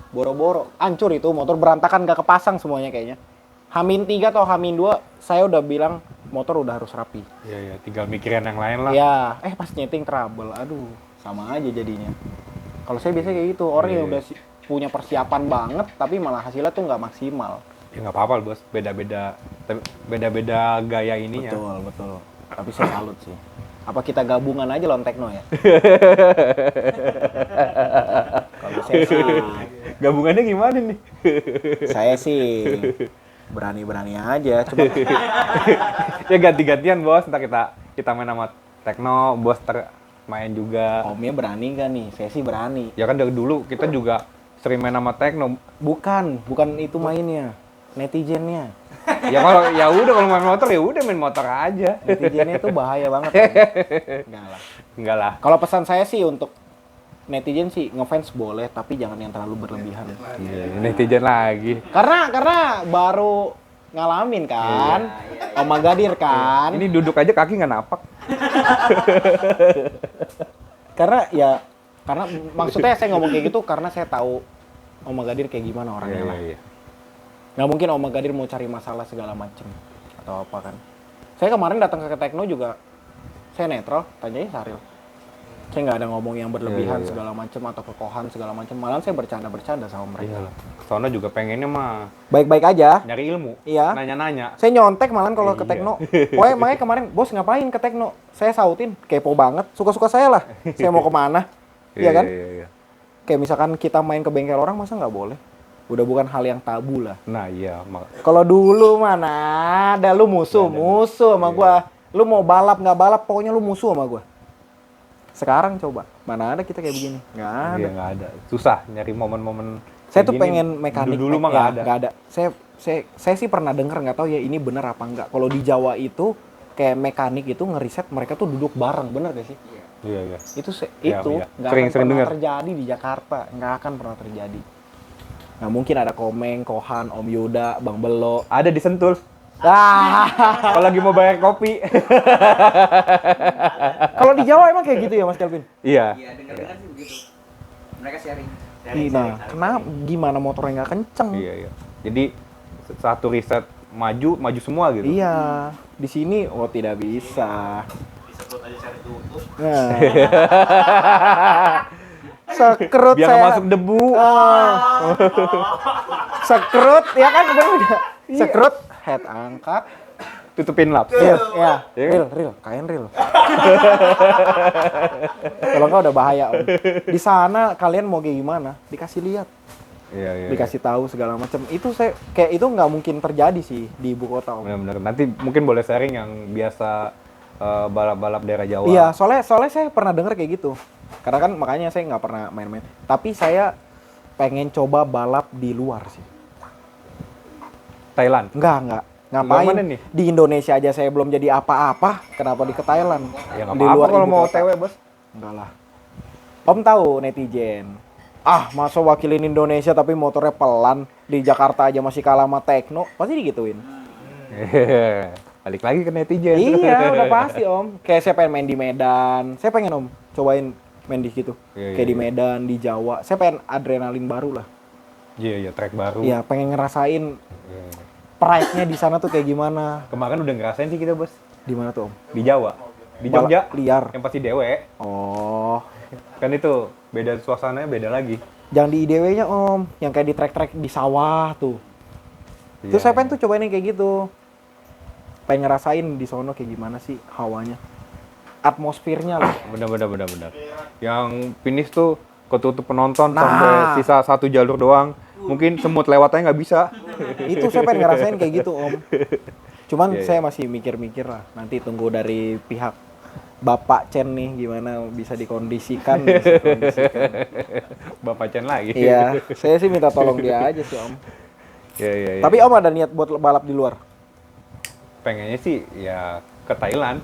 boro-boro. Hancur itu, motor berantakan, gak kepasang semuanya kayaknya. H-3 atau H-2, saya udah bilang motor udah harus rapi. Iya, tinggal mikirin yang lain lah. Ya, pas nyeting trouble, aduh, sama aja jadinya. Kalau saya biasanya kayak gitu, orang yang udah punya persiapan banget, tapi malah hasilnya tuh nggak maksimal. Ya nggak apa-apa, Bos. Beda-beda gaya ininya. Betul. Tapi saya salut sih. Apa kita gabungan aja lawan Tekno ya? Kalau saya sih, Gabungannya gimana nih? saya sih berani-berani aja. Cuma Ya ganti-gantian, Bos. Ntar kita main sama Tekno, Bos main juga. Omnya berani nggak nih? Saya sih berani. Ya kan dari dulu kita juga sering main sama Tekno. Bukan itu mainnya, netizennya. Ya kalau main motor ya udah main motor aja. Netizennya tuh bahaya banget. Enggak lah. Enggak lah. Kalau pesan saya sih untuk netizen sih ngefans boleh, tapi jangan yang terlalu berlebihan. Iya, netizen lagi. Karena baru ngalamin kan, Om Magadir kan. Ini duduk aja kaki nggak napak. Karena maksudnya saya ngomong kayak gitu karena saya tahu Om Magadir kayak gimana orangnya lah. Iya. Nggak mungkin Om Magadir mau cari masalah segala macem atau apa kan. Saya kemarin datang ke Tekno juga, saya netral, tanyain Saril. Saya nggak ada ngomong yang berlebihan Iya. segala macem atau kekohan segala macem. Malah saya bercanda-bercanda sama mereka. Iyalah. Soalnya juga pengennya mah Baik-baik aja. nyari ilmu. Iya. Nanya-nanya. Saya nyontek malah kalau ke Iya. Tekno. Pokoknya makanya kemarin, bos ngapain ke Tekno? Saya sautin, kepo banget. Suka-suka saya lah. Saya mau kemana. Iya kan? Iya. Kayak misalkan kita main ke bengkel orang, masa nggak boleh? Udah bukan hal yang tabu lah. Nah iya. Kalau dulu mana ada lu musuh sama gua. Lu mau balap nggak balap, pokoknya lu musuh sama gua. Sekarang coba, mana ada kita kayak begini? Nggak ada. Iya nggak ada. Susah nyari momen-momen. Saya kayak tuh gini. pengen mekanik. Dulu mah ya, nggak ada. Nggak ada. Saya sih pernah denger, nggak tahu ya ini bener apa enggak. Kalau di Jawa itu kayak mekanik itu ngeriset mereka tuh duduk bareng, bener gak sih? Iya. Itu Iya, itu iya. nggak Sering akan pernah dengar. terjadi di Jakarta, nggak akan pernah terjadi. Nggak mungkin ada Komeng, Kohan, Om Yuda, Bang Belo. Ada di Sentul. Ah, Kalau lagi mau bayar kopi. kalau di Jawa emang kayak gitu ya Mas Kelvin? Iya. Iya, dengar-dengar sih begitu. Mereka sharing. Nah, kenapa gimana motornya nggak kenceng? Iya. Jadi satu riset maju semua gitu. Iya, di sini tidak bisa. Disebut aja cari tutup. Nah. Sekrut Biar saya. nggak masuk debu. Sekrut, ya kan bener udah. Sekrut, head angkat. Tutupin lap. Ya, Iya. real, kain real. Kalau nggak udah bahaya Om. Di sana kalian mau kayak gimana? Dikasih lihat, Iya. dikasih tahu segala macam. Itu saya kayak itu nggak mungkin terjadi sih di ibu kota Om. Benar-benar. Nanti mungkin boleh sharing yang biasa balap-balap daerah Jawa. Iya, soalnya saya pernah denger kayak gitu. Karena kan makanya saya nggak pernah main-main. Tapi saya pengen coba balap di luar sih. Thailand. Enggak. Ngapain? Mana nih? Di Indonesia aja saya belum jadi apa-apa. Kenapa di ke Thailand? Ya nggak Di apa-apa luar kalau ibu mau kota. OTW, Bos. Enggak lah. Om tahu netizen. Masa wakilin Indonesia tapi motornya pelan. Di Jakarta aja masih kalah sama Tekno. Pasti digituin. Balik lagi ke netizen. Iya, udah pasti Om. Kayak saya pengen main di Medan. Saya pengen Om cobain main di situ. Iya, Kayak iya, di Medan, di Jawa. Saya pengen adrenalin baru lah. Iya, track baru. Iya, pengen ngerasain Iya. pride-nya di sana tuh kayak gimana. Kemarin udah ngerasain sih kita, Bos. Di mana tuh Om? Di Jawa. Di Balap Jogja. liar. Yang pasti dewe. Oh. Kan itu beda suasananya, beda lagi. Jangan di IDW-nya Om, yang kayak di trek-trek di sawah tuh. Iya, Terus saya pengen tuh cobain yang kayak gitu. Pengen ngerasain di sono kayak gimana sih hawanya. Atmosfernya lah. Benar. Yang finish tuh ketutup penonton Nah. sampai sisa 1 jalur doang. Mungkin semut lewatnya nggak bisa. Itu saya pengen ngerasain kayak gitu Om. Cuman Iya, saya masih mikir-mikir lah. Nanti tunggu dari pihak Bapak Chen nih gimana bisa dikondisikan. Bapak Chen lagi. Iya, saya sih minta tolong dia aja sih Om. Iya. Tapi Om ada niat buat balap di luar? Pengennya sih ya ke Thailand.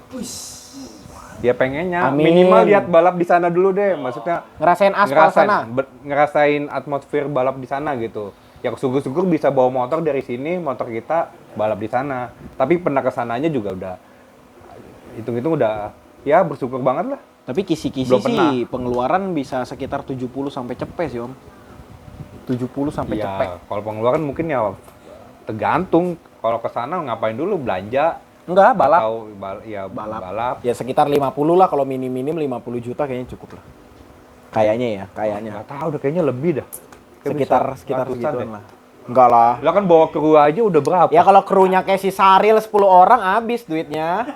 Ya pengennya Amin. minimal lihat balap di sana dulu deh. Maksudnya Ngerasain aspal sana? ngerasain atmosfer balap di sana gitu. Ya syukur-syukur bisa bawa motor dari sini, motor kita balap di sana. Tapi pernah kesananya juga udah hitung-hitung udah ya bersyukur banget lah. Tapi kisi-kisi Belum pernah. sih pengeluaran bisa sekitar 70 sampai cepet sih Om. 70 sampai cepet. Ya kalau pengeluaran mungkin ya tergantung. Kalau ke sana ngapain dulu belanja Enggak, balap. atau balap. Ya sekitar 50 lah kalau minim-minim 50 juta kayaknya cukup lah. Kayaknya ya, kayaknya. Nggak tahu udah kayaknya lebih dah. Kayak Sekitar bisa sekitar ratusan segituan deh. lah. Enggak lah. Lah kan bawa kru aja udah berapa? Ya kalau krunya kayak si Saril 10 orang habis duitnya.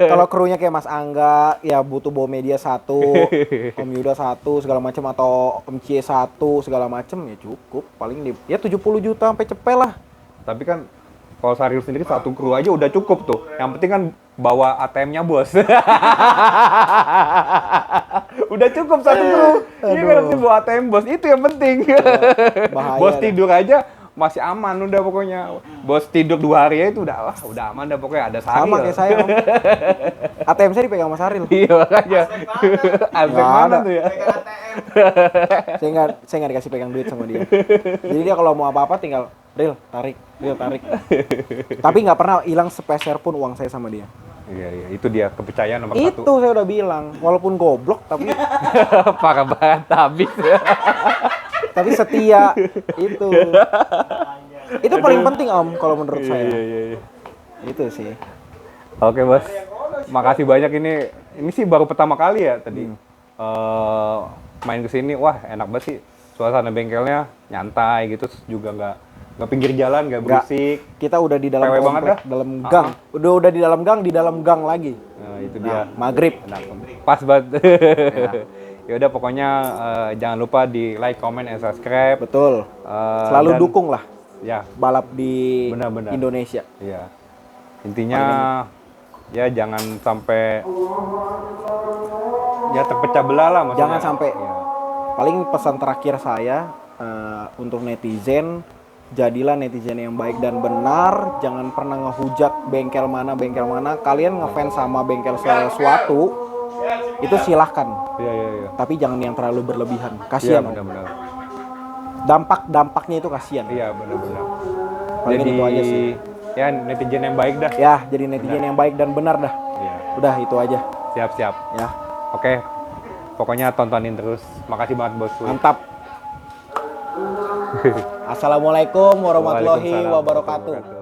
Kalau krunya kayak Mas Angga ya butuh bawa media 1, Om Yuda 1 segala macam atau Om Cie 1 segala macam ya cukup. Paling ya 70 juta sampai cepet lah. Tapi kan kalau Saril sendiri satu kru aja udah cukup tuh. Yang penting kan bawa ATM-nya bos. Udah cukup satu kru. Iya kan penting bawa ATM bos. Itu yang penting. Bahaya Bos dah. tidur aja masih aman udah pokoknya. Bos tidur 2 hari aja itu udah udah aman dah pokoknya ada Saril. Sama kayak saya Om. ATM saya dipegang Mas Saril. Iya makanya. Aspek Nggak mana ada. tuh ya? Pegang ATM. Saya nggak dikasih pegang duit sama dia. Jadi dia kalau mau apa-apa tinggal Ril tarik. Tapi nggak pernah hilang sepeser pun uang saya sama dia. Iya, itu dia kepercayaan nomor Itu satu. saya udah bilang, walaupun goblok tapi Parah banget habis. tapi setia itu. Itu paling penting Om kalau menurut saya. Iya. Itu sih. Oke bos, makasih banyak ini sih baru pertama kali ya tadi main ke sini, wah enak banget sih suasana bengkelnya nyantai gitu, terus juga nggak pinggir jalan, nggak Nggak. berisik. Kita udah di dalam PW banget komplek, dah. dalam gang. Udah di dalam gang lagi. Nah, itu Nah, dia. maghrib. Enak. Pas banget. Ya udah pokoknya jangan lupa di like, comment, and subscribe. Betul. Selalu Dan- dukung lah Ya, balap di Benar-benar. Indonesia. iya. Intinya ya jangan sampai ya terpecah belah lah maksudnya. Jangan sampai. Iya. Paling pesan terakhir saya untuk netizen, jadilah netizen yang baik dan benar. Jangan pernah ngehujat bengkel mana. Kalian ngefans sama bengkel sesuatu, itu silahkan. Iya. Tapi jangan yang terlalu berlebihan. Iya Kasihan. benar-benar. Dampaknya itu kasihan. Iya benar-benar. Paling Jadi itu aja sih. ya netizen yang baik dah. Ya, jadi netizen yang baik dan benar dah. Iya. Udah itu aja. Siap-siap. Ya, Oke. Pokoknya tontonin terus. Makasih banget bosku. mantap. Assalamualaikum warahmatullahi Waalaikumsalam wabarakatuh. warahmatullahi wabarakatuh.